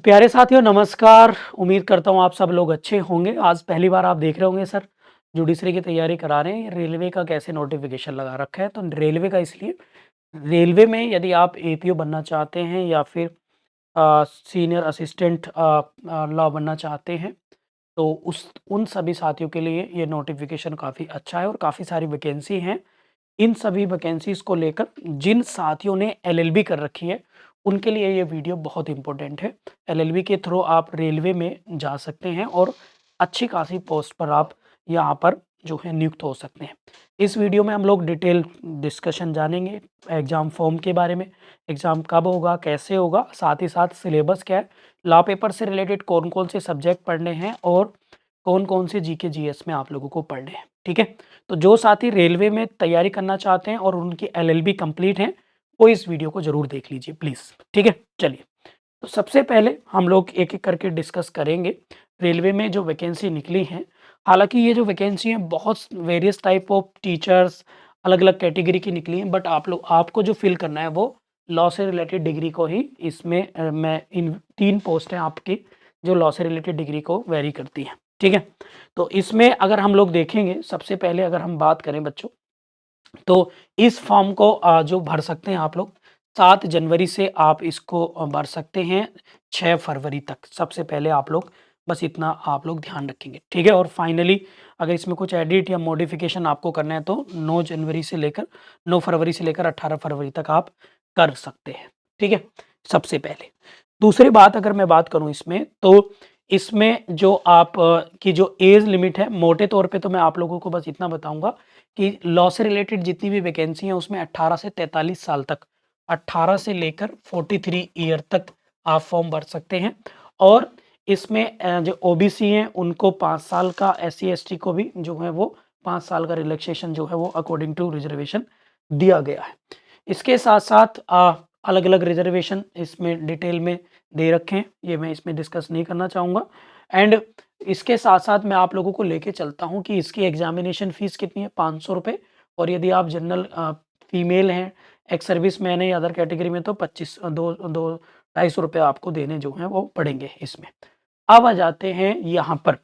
प्यारे साथियों नमस्कार। उम्मीद करता हूँ आप सब लोग अच्छे होंगे। आज पहली बार आप देख रहे होंगे सर जुडिशरी की तैयारी करा रहे हैं। रेलवे का कैसे नोटिफिकेशन लगा रखा है, तो रेलवे का इसलिए रेलवे में यदि आप एपीओ बनना चाहते हैं या फिर सीनियर असिस्टेंट लॉ बनना चाहते हैं, तो उस उन सभी साथियों के लिए ये नोटिफिकेशन काफ़ी अच्छा है और काफ़ी सारी वैकेंसी हैं। इन सभी वैकेंसीज़ को लेकर जिन साथियों ने एलएलबी कर रखी है, उनके लिए ये वीडियो बहुत इम्पोर्टेंट है। एलएलबी के थ्रू आप रेलवे में जा सकते हैं और अच्छी खासी पोस्ट पर आप यहाँ पर जो है नियुक्त हो सकते हैं। इस वीडियो में हम लोग डिटेल डिस्कशन जानेंगे एग्ज़ाम फॉर्म के बारे में, एग्ज़ाम कब होगा, कैसे होगा, साथ ही साथ सिलेबस क्या है, लॉ पेपर से रिलेटेड कौन-कौन से सब्जेक्ट पढ़ने हैं और कौन-कौन से जीके जीएस में आप लोगों को पढ़ने हैं, ठीक है? तो जो साथी रेलवे में तैयारी करना चाहते हैं और उनकी एलएलबी कंप्लीट है, वो इस वीडियो को ज़रूर देख लीजिए प्लीज़, ठीक है? चलिए, तो सबसे पहले हम लोग एक-एक करके डिस्कस करेंगे, रेलवे में जो वैकेंसी निकली हैं। हालाँकि ये जो वैकेंसी है बहुत वेरियस टाइप ऑफ टीचर्स अलग-अलग कैटेगरी की निकली हैं, बट आपको जो फ़िल करना है वो लॉ से रिलेटेड डिग्री को ही इसमें मैं इन 3 पोस्ट हैं आपकी जो लॉ से रिलेटेड डिग्री को वेरी करती हैं, ठीक है? तो इसमें अगर हम लोग देखेंगे सबसे पहले अगर हम बात करें बच्चों, तो इस फॉर्म को जो भर सकते हैं आप लोग 7 जनवरी से आप इसको भर सकते हैं 6 फरवरी तक। सबसे पहले आप लोग बस इतना आप लोग ध्यान रखेंगे, ठीक है? और फाइनली अगर इसमें कुछ एडिट या मॉडिफ़िकेशन आपको करना है तो 9 फरवरी से लेकर 18 फरवरी तक आप कर सकते हैं, ठीक है? सबसे पहले। दूसरी बात अगर मैं बात करूँ इसमें, तो इसमें जो आप की जो एज लिमिट है, मोटे तौर पे तो मैं आप लोगों को बस इतना बताऊँगा कि लॉ से रिलेटेड जितनी भी वैकेंसी है उसमें 18 से 43 साल तक, 18 से लेकर 43 ईयर तक आप फॉर्म भर सकते हैं। और इसमें जो ओबीसी हैं उनको 5 साल का, एससी एसटी को भी जो है वो 5 साल का रिलैक्सेशन जो है वो अकॉर्डिंग टू रिजर्वेशन दिया गया है। इसके साथ-साथ अलग-अलग रिजर्वेशन इसमें डिटेल में दे रखे हैं, ये मैं इसमें डिस्कस नहीं करना चाहूँगा। एंड इसके साथ-साथ मैं आप लोगों को लेके चलता हूँ कि इसकी एग्ज़ामिनेशन फ़ीस कितनी है, ₹500। और यदि आप जनरल फीमेल हैं, एक्स सर्विसमैन है या अदर कैटेगरी में तो 25 दो दो ₹250 आपको देने जो हैं वो पड़ेंगे इसमें। अब आ जाते हैं यहाँ पर,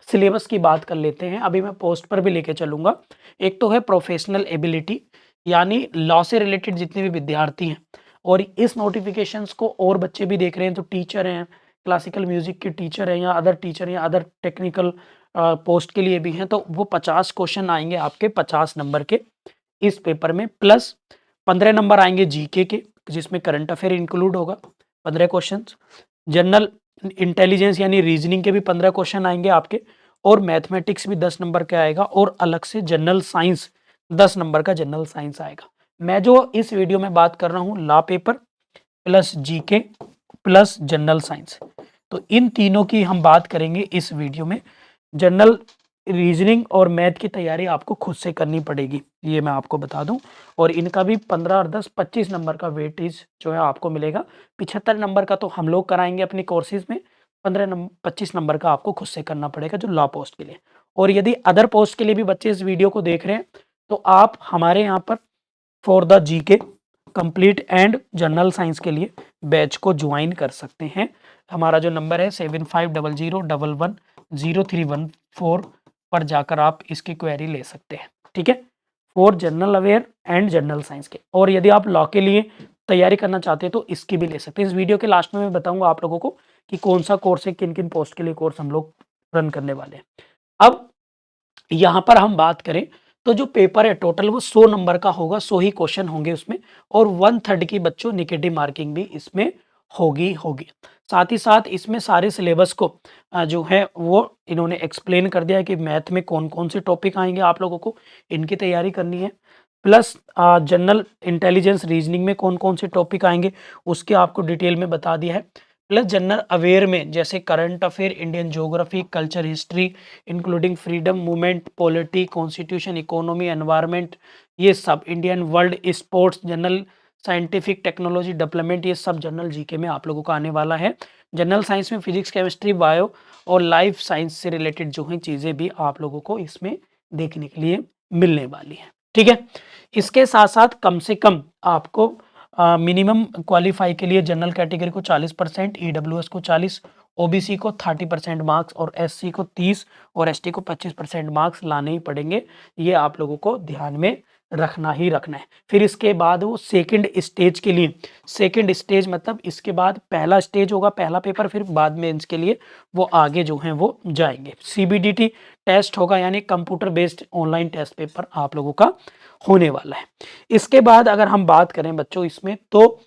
सिलेबस की बात कर लेते हैं, अभी मैं पोस्ट पर भी लेके चलूँगा। एक तो है प्रोफ़ेशनल एबिलिटी, यानी लॉ से रिलेटेड जितने भी विद्यार्थी हैं और इस नोटिफ़िकेशंस को और बच्चे भी देख रहे हैं, तो टीचर हैं, क्लासिकल म्यूज़िक के टीचर हैं या अदर टीचर या अदर टेक्निकल पोस्ट के लिए भी हैं, तो वो 50 क्वेश्चन आएँगे आपके 50 नंबर के इस पेपर में, प्लस 15 नंबर आएँगे जीके के, जिसमें करंट अफ़ेयर इंक्लूड होगा, 15 क्वेश्चन्स। जनरल इंटेलिजेंस यानी रीज़निंग के भी 15 क्वेश्चन आएँगे आपके और मैथमेटिक्स भी 10 नंबर का आएगा और अलग से जनरल साइंस 10 नंबर का जनरल साइंस आएगा। मैं जो इस वीडियो में बात कर रहा हूँ law paper plus GK plus general science, तो इन तीनों की हम बात करेंगे इस वीडियो में। जनरल रीजनिंग और मैथ की तैयारी आपको खुद से करनी पड़ेगी, ये मैं आपको बता दूं। और इनका भी 15 और 10 25 नंबर का वेटेज जो है आपको मिलेगा। 75 नंबर का तो हम लोग कराएंगे अपनी कोर्सेज में, 25 नंबर का आपको खुद से करना पड़ेगा जो लॉ पोस्ट के लिए। और यदि अदर पोस्ट के लिए भी बच्चे इस वीडियो को देख रहे हैं, तो आप हमारे यहाँ पर for the GK complete and general science के लिए बैच को ज्वाइन कर सकते हैं। हमारा जो नंबर है 7500110314 पर जाकर आप इसकी क्वेरी ले सकते हैं, ठीक है? For general aware and general science के। और यदि आप लॉ के लिए तैयारी करना चाहते हैं तो इसकी भी ले सकते हैं। इस वीडियो के लास्ट में मैं बताऊंगा आप लोगों को कि कौन सा कोर्स है, किन किन पोस्ट के लिए कोर्स हम लोग रन करने वाले हैं। अब यहाँ पर हम बात करें तो जो पेपर है टोटल वो 100 नंबर का होगा, 100 ही क्वेश्चन होंगे उसमें और 1/3 की बच्चों नेगेटिव मार्किंग भी इसमें होगी। साथ ही साथ इसमें सारे सिलेबस को जो है वो इन्होंने एक्सप्लेन कर दिया है कि मैथ में कौन-कौन से टॉपिक आएँगे आप लोगों को, इनकी तैयारी करनी है। प्लस जनरल इंटेलिजेंस रीजनिंग में कौन-कौन से टॉपिक आएँगे, उसके आपको डिटेल में बता दिया है। प्लस जनरल अवेयर में जैसे current affair, Indian geography, culture, history including freedom movement, polity, constitution, economy, environment, ये सब Indian world sports, general scientific technology development, ये सब जनरल जीके में आप लोगों का आने वाला है। जनरल साइंस में फिजिक्स, केमिस्ट्री, बायो और लाइफ साइंस से रिलेटेड जो है चीज़ें भी आप लोगों को इसमें देखने के लिए मिलने वाली हैं, ठीक है? इसके साथ-साथ कम से कम आपको मिनिमम क्वालिफाई के लिए जनरल कैटेगरी को 40%, ईडब्ल्यूएस को 40, ओबीसी को 30% मार्क्स और एससी को 30 और एसटी को 25% मार्क्स लाने ही पड़ेंगे। ये आप लोगों को ध्यान में रखना ही रखना है। फिर इसके बाद वो सेकंड स्टेज के लिए, सेकंड स्टेज मतलब इसके बाद पहला स्टेज होगा, पहला पेपर, फिर बाद में इसके लिए वो आगे जो हैं वो जाएंगे। सीबीडीटी टेस्ट होगा, यानी computer based online test paper आप लोगों का होने वाला है। इसके बाद अगर हम बात करें बच्चों इसमें, तो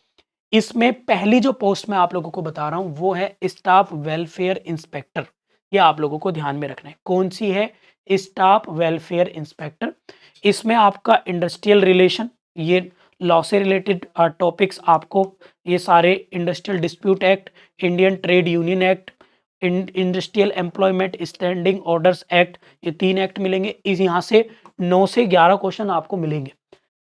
इसमें पहली जो पोस्ट मैं आप लोगों को बता रहा हूं वो है स्टाफ वेलफेयर इंस्पेक्टर। ये आप लोगों को ध्यान में रखना है। कौन सी है? Staff welfare inspector. इसमें आपका इंडस्ट्रियल रिलेशन, ये लॉ से रिलेटेड टॉपिक्स आपको, ये सारे industrial dispute act, Indian trade union act, industrial employment standing orders act, ये 3 एक्ट मिलेंगे। इस यहाँ से 9 से 11 क्वेश्चन आपको मिलेंगे।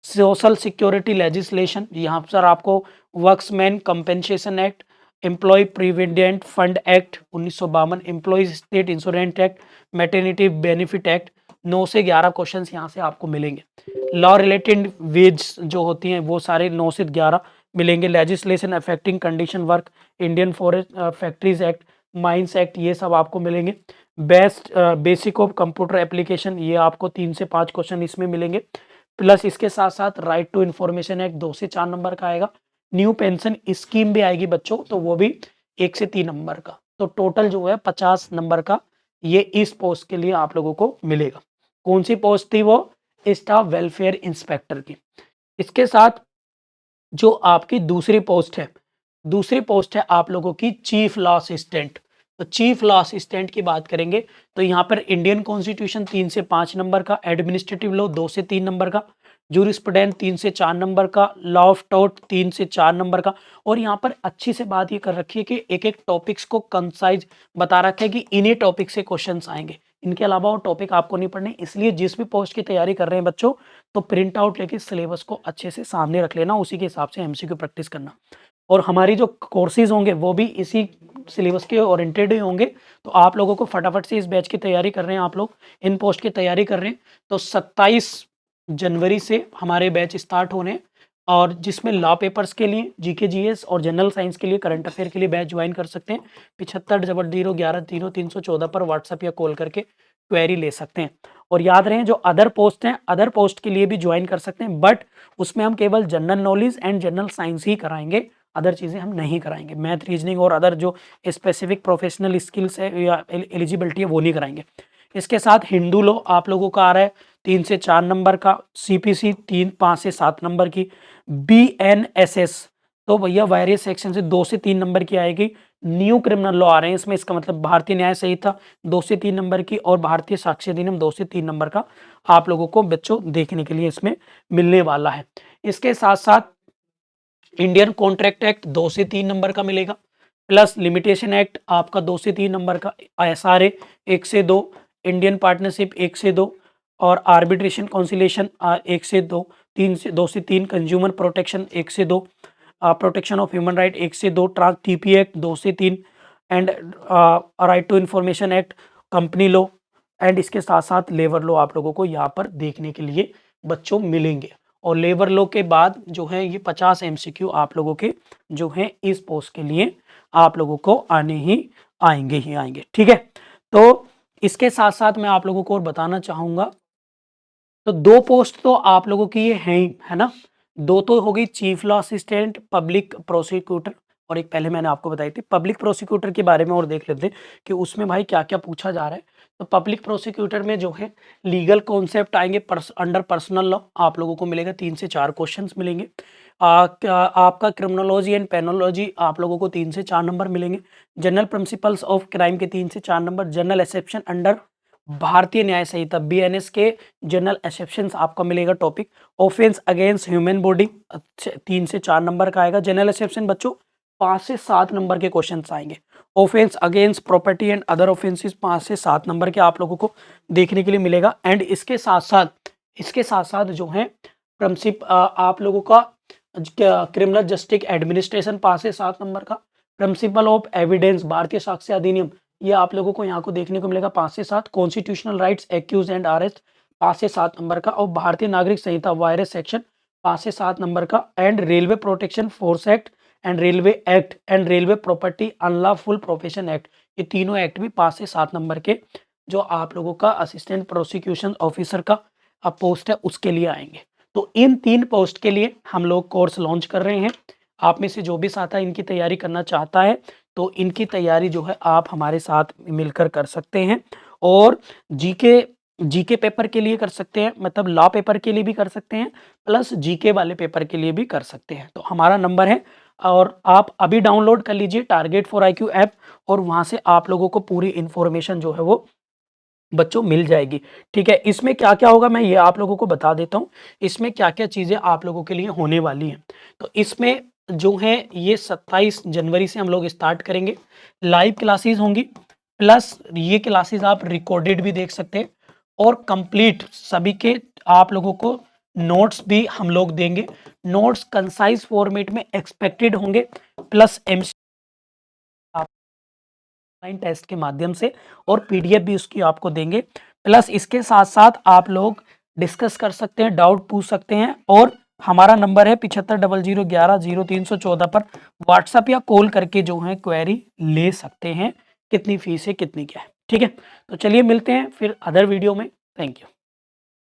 सोशल सिक्योरिटी लेजिस्लेशन, यहाँ पर आपको workmen's compensation act, employee provident fund act 1952, employee state insurance act, maternity benefit act, 9 से 11 क्वेश्चन यहाँ से आपको मिलेंगे। लॉ रिलेटेड वेज जो होती हैं वो सारे 9 से 11 मिलेंगे। Legislation affecting condition work, Indian forest factories act, mines act, ये सब आपको मिलेंगे। बेसिक ऑफ कंप्यूटर एप्लीकेशन, ये आपको 3 से 5 क्वेश्चन इसमें मिलेंगे। प्लस इसके साथ साथ राइट टू इन्फॉर्मेशन एक्ट 2 से 4 नंबर का आएगा। न्यू पेंशन स्कीम भी आएगी बच्चों, तो वो भी 1 से 3 नंबर का। तो टोटल जो है 50 नंबर का ये इस पोस्ट के लिए आप लोगों को मिलेगा। कौन सी पोस्ट थी? वो स्टाफ वेलफेयर इंस्पेक्टर की। इसके साथ जो आपकी दूसरी पोस्ट है, दूसरी पोस्ट है आप लोगों की चीफ लॉ असिस्टेंट। तो चीफ लॉ असिस्टेंट की बात करेंगे तो यहाँ पर इंडियन कॉन्स्टिट्यूशन 3 से 5 नंबर का, एडमिनिस्ट्रेटिव लॉ 2 से 3 नंबर का, जूरिस्प्रूडेंस 3 से 4 नंबर का, लॉ ऑफ टॉर्ट 3 से 4 नंबर का। और यहाँ पर अच्छी से बात ये कर रखी है कि एक एक टॉपिक्स को कंसाइज बता रखा है कि इन्हीं टॉपिक से क्वेश्चंस आएंगे, इनके अलावा और टॉपिक आपको नहीं पढ़ने। इसलिए जिस भी पोस्ट की तैयारी कर रहे हैं बच्चों, तो प्रिंट आउट लेके सिलेबस को अच्छे से सामने रख लेना, उसी के हिसाब से एमसीक्यू प्रैक्टिस करना। और हमारी जो कोर्सेज होंगे वो भी इसी सिलेबस के ओरिएंटेड ही होंगे। तो आप लोगों को फटाफट से इस बैच की तैयारी कर रहे हैं, आप लोग इन पोस्ट की तैयारी कर रहे हैं, तो 27 जनवरी से हमारे बैच स्टार्ट होने हैं। और जिसमें लॉ पेपर्स के लिए जीके जीएस और जनरल साइंस के लिए करंट अफेयर के लिए बैच ज्वाइन कर सकते हैं। 7500110314 पर व्हाट्सएप या कॉल करके क्वेरी ले सकते हैं। और याद रहे जो अदर पोस्ट हैं, अदर पोस्ट के लिए भी ज्वाइन कर सकते हैं, बट उसमें हम केवल general knowledge and general science ही कराएंगे, अदर चीज़ें हम नहीं कराएंगे। मैथ, रीजनिंग और अदर जो स्पेसिफिक प्रोफेशनल स्किल्स है या एलिजिबिलिटी है वो नहीं कराएंगे। इसके साथ हिंदू लॉ आप लोगों का आ रहा है 3 से 4 नंबर का, सीपीसी 5 से 7 नंबर की, बीएनएसएस तो भैया वायरियस सेक्शन से 2 से 3 नंबर की आएगी। न्यू क्रिमिनल लॉ आ रहे हैं इसमें, इसका मतलब भारतीय न्याय संहिता 2 से 3 नंबर की और भारतीय साक्ष्य अधिनियम 2 से 3 नंबर का आप लोगों को बच्चों देखने के लिए इसमें मिलने वाला है। इसके साथ साथ इंडियन कॉन्ट्रैक्ट एक्ट 2 से 3 नंबर का मिलेगा, प्लस लिमिटेशन एक्ट आपका 2 से 3 नंबर का, एसआरए 1 से 2, इंडियन पार्टनरशिप 1 से 2 और आर्बिट्रेशन कॉन्सिलेशन 1 से 2, 2 से 3, कंज्यूमर प्रोटेक्शन 1 से 2, प्रोटेक्शन ऑफ ह्यूमन राइट 1 से 2, ट्रांस टीपी एक्ट 2 से 3 and right to information act, company law and इसके साथ साथ लेबर लॉ आप लोगों को यहाँ पर देखने के लिए बच्चों मिलेंगे। और लेबर लॉ के बाद जो है ये 50 एमसीक्यू आप लोगों के जो है इस पोस्ट के लिए आप लोगों को आने ही आएंगे, ठीक है। तो इसके साथ साथ मैं आप लोगों को और बताना चाहूंगा, तो 2 पोस्ट तो आप लोगों की ये हैं ही, है ना। 2 तो हो गई chief law assistant, public prosecutor, और एक पहले मैंने आपको बताई थी पब्लिक प्रोसिक्यूटर के बारे में। और देख लेते हैं कि उसमें भाई क्या क्या पूछा जा रहा है। तो पब्लिक प्रोसिक्यूटर में जो है लीगल कॉन्सेप्ट आएंगे, अंडर पर्सनल लॉ आप लोगों को मिलेगा, 3 से 4 क्वेश्चंस मिलेंगे। आपका क्रिमिनोलॉजी एंड पेनोलॉजी आप लोगों को 3 से 4 नंबर मिलेंगे। जनरल प्रिंसिपल्स ऑफ क्राइम के 3 से 4 नंबर, जनरल एक्सेप्शन अंडर भारतीय न्याय संहिता बीएनएस के जनरल एक्सेप्शंस आपका मिलेगा topic. Offence against human body 3 से 4 नंबर का आएगा। जनरल एक्सेप्शन बच्चों 5 से 7 नंबर के क्वेश्चन आएंगे। Offence against property and other offences 5 से 7 नंबर के आप लोगों को देखने के लिए मिलेगा। एंड इसके साथ साथ जो है प्रिंसिप आप लोगों का क्रिमिनल जस्टिस एडमिनिस्ट्रेशन 5 से 7 नंबर का, प्रिंसिपल ऑफ एविडेंस भारतीय साक्ष्य अधिनियम ये आप लोगों को यहाँ को देखने को मिलेगा 5 से 7, constitutional rights accuse and arrest 5 से 7 नंबर का, और भारतीय नागरिक संहिता वायरस सेक्शन 5 से 7 नंबर का, and railway protection force act and railway act and railway property unlawful profession act, ये तीनों एक्ट भी 5 से 7 नंबर के जो आप लोगों का असिस्टेंट प्रोसिक्यूशन ऑफिसर का पोस्ट है उसके लिए आएंगे। तो इन 3 पोस्ट के लिए हम लोग कोर्स लॉन्च कर रहे हैं। आप में से जो भी साथा इनकी तैयारी करना चाहता है तो इनकी तैयारी जो है आप हमारे साथ मिलकर कर सकते हैं, और जीके जीके पेपर के लिए कर सकते हैं, मतलब लॉ पेपर के लिए भी कर सकते हैं, प्लस जीके वाले पेपर के लिए भी कर सकते हैं। तो हमारा नंबर है और आप अभी डाउनलोड कर लीजिए टारगेट फॉर IQ ऐप, और वहाँ से आप लोगों को पूरी इन्फॉर्मेशन जो है वो बच्चों मिल जाएगी। ठीक है, इसमें क्या-क्या होगा मैं ये आप लोगों को बता देता हूँ। इसमें क्या-क्या चीज़ें आप लोगों के लिए होने वाली हैं। तो इसमें जो है ये 27 जनवरी से हम लोग स्टार्ट करेंगे। लाइव क्लासेस होंगी, प्लस ये क्लासेस आप रिकॉर्डेड भी देख सकते हैं, और कंप्लीट सभी के आप लोगों को नोट्स भी हम लोग देंगे। नोट्स कंसाइज़ फॉर्मेट में एक्सपेक्टेड होंगे, प्लस एमसी ऑनलाइन टेस्ट के माध्यम से, और पीडीएफ भी उसकी आपको देंगे। प्लस इसके साथ-साथ आप लोग डिस्कस कर सकते हैं, डाउट पूछ सकते हैं, और हमारा नंबर है 7500110314 पर व्हाट्सएप या कॉल करके जो है क्वेरी ले सकते हैं, कितनी फीस है, कितनी क्या है। ठीक है? तो चलिए मिलते हैं फिर अदर वीडियो में। Thank you.